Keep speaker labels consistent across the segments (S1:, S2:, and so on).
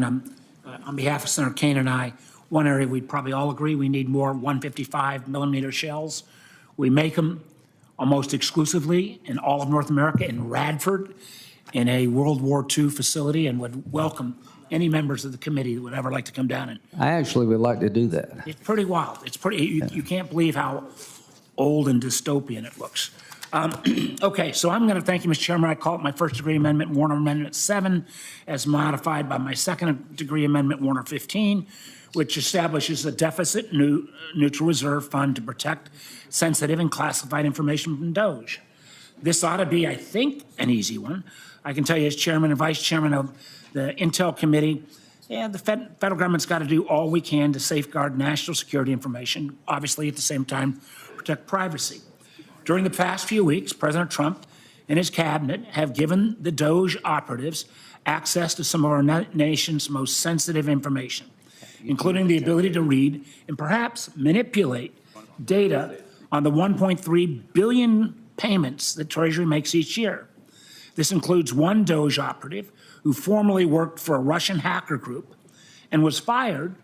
S1: Chairman, on behalf of Senator Kane and I, one area we'd probably all agree we need more 155 millimeter shells. We make them almost exclusively in all of North America in Radford in a World War II facility, and would welcome any members of the committee that would ever like to come down. And
S2: I actually would like to do that.
S1: it's pretty wild. It's pretty, you can't believe how old and dystopian it looks. Okay, so I'm going to thank you, Mr. Chairman. I call it my first degree amendment, Warner Amendment 7, as modified by my second degree amendment, Warner 15, which establishes a deficit neutral reserve fund to protect sensitive and classified information from DOGE. This ought to be, I think, an easy one. I can tell you as chairman and vice chairman of the Intel Committee, yeah, the federal government's got to do all we can to safeguard national security information, obviously at the same time protect privacy. During the past few weeks, President Trump and his cabinet have given the DOGE operatives access to some of our nation's most sensitive information, including the ability to read and perhaps manipulate data on the 1.3 billion payments that Treasury makes each year. This includes one DOGE operative who formerly worked for a Russian hacker group and was fired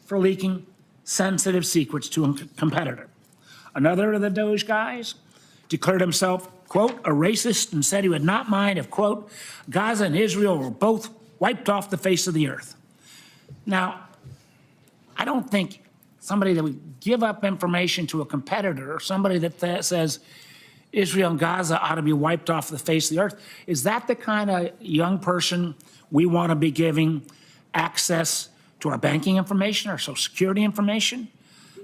S1: for leaking sensitive secrets to a competitor. Another of the DOGE guys declared himself, quote, a racist, and said he would not mind if, quote, Gaza and Israel were both wiped off the face of the earth. Now, I don't think somebody that would give up information to a competitor or somebody that says Israel and Gaza ought to be wiped off the face of the earth, is that the kind of young person we want to be giving access to our banking information, our social security information?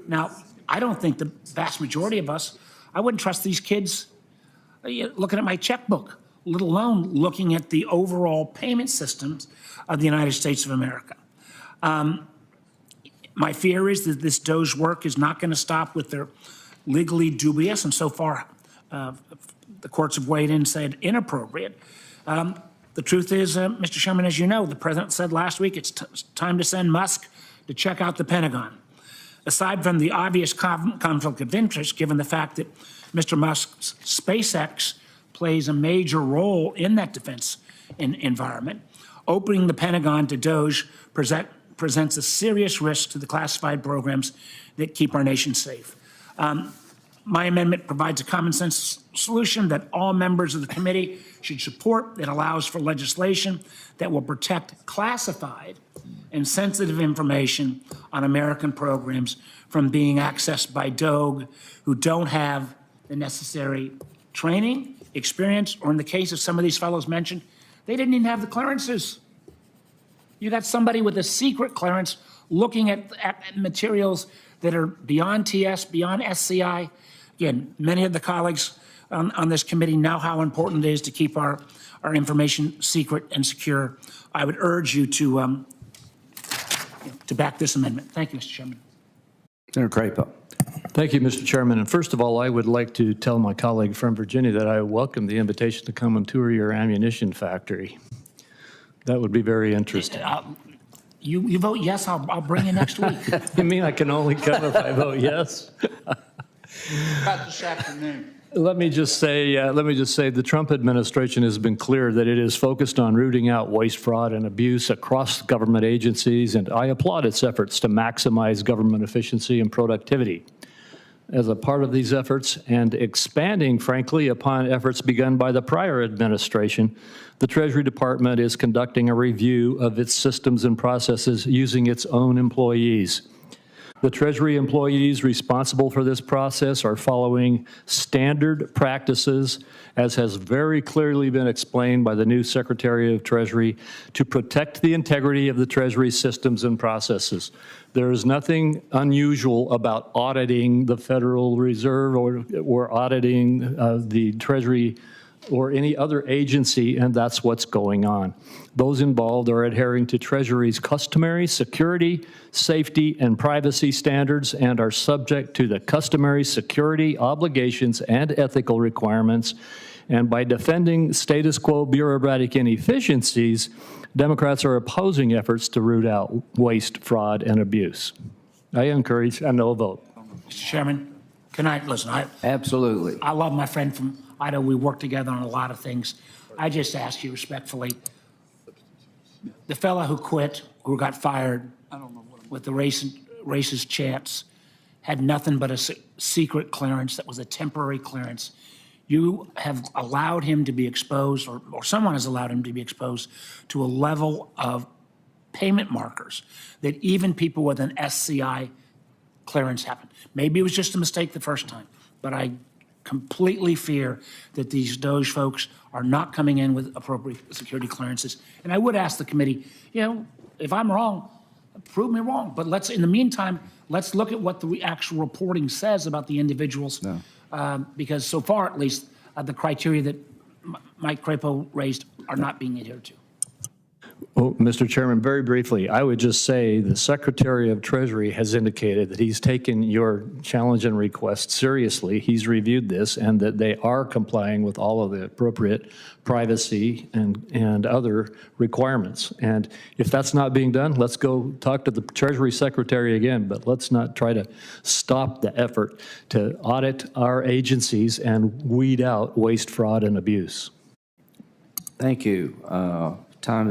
S1: Now, I don't think the vast majority of us, I wouldn't trust these kids looking at my checkbook, let alone looking at the overall payment systems of the United States of America. My fear is that this DOGE work is not going to stop with their legally dubious, and so far the courts have weighed in and said inappropriate. The truth is, Mr. Chairman, as you know, the president said last week it's time to send Musk to check out the Pentagon. Aside from the obvious conflict of interest, given the fact that Mr. Musk's SpaceX plays a major role in that defense environment, opening the Pentagon to DOGE presents a serious risk to the classified programs that keep our nation safe. My amendment provides a common sense solution that all members of the committee should support that allows for legislation that will protect classified and sensitive information on American programs from being accessed by DOGE who don't have the necessary training, experience, or in the case of some of these fellows mentioned, they didn't even have the clearances. You got somebody with a secret clearance looking at materials that are beyond TS, beyond SCI. Again, many of the colleagues on this committee know how important it is to keep our information secret and secure. I would urge you to back this amendment. Thank you, Mr. Chairman.
S2: Senator Crapo.
S3: Thank you, Mr. Chairman. And first of all, I would like to tell my colleague from Virginia that I welcome the invitation to come and tour your ammunition factory. That would be very interesting.
S1: You vote yes, I'll bring you next week.
S3: You mean I can only come if I vote yes?
S4: About this afternoon.
S3: Let me just say the Trump administration has been clear that it is focused on rooting out waste, fraud, and abuse across government agencies, and I applaud its efforts to maximize government efficiency and productivity. As a part of these efforts and expanding, frankly, upon efforts begun by the prior administration, the Treasury Department is conducting a review of its systems and processes using its own employees. The Treasury employees responsible for this process are following standard practices, as has very clearly been explained by the new Secretary of Treasury, to protect the integrity of the Treasury systems and processes. There is nothing unusual about auditing the Federal Reserve or auditing the Treasury or any other agency, and that's what's going on. Those involved are adhering to Treasury's customary security, safety, and privacy standards and are subject to the customary security obligations and ethical requirements. And by defending status quo bureaucratic inefficiencies, Democrats are opposing efforts to root out waste, fraud, and abuse. I encourage a no vote.
S1: Mr. Chairman, can I, listen,
S2: Absolutely.
S1: I love my friend from Idaho. We work together on a lot of things. I just ask you respectfully, the fella who quit, who got fired with the racist chants, had nothing but a secret clearance that was a temporary clearance. You have allowed him to be exposed, or someone has allowed him to be exposed to a level of payment markers that even people with an SCI clearance happen. Maybe it was just a mistake the first time, but I completely fear that these DOGE folks are not coming in with appropriate security clearances. And I would ask the committee, you know, if I'm wrong, prove me wrong. But let's, in the meantime, let's look at what the actual reporting says about the individuals. Because so far, at least, the criteria that Mike Crapo raised are not being adhered to.
S3: Well, Mr. Chairman, very briefly, I would just say the Secretary of Treasury has indicated that he's taken your challenge and request seriously. He's reviewed this and that they are complying with all of the appropriate privacy and other requirements. And if that's not being done, let's go talk to the Treasury Secretary again, but let's not try to stop the effort to audit our agencies and weed out waste, fraud, and abuse.
S2: Thank you. Time is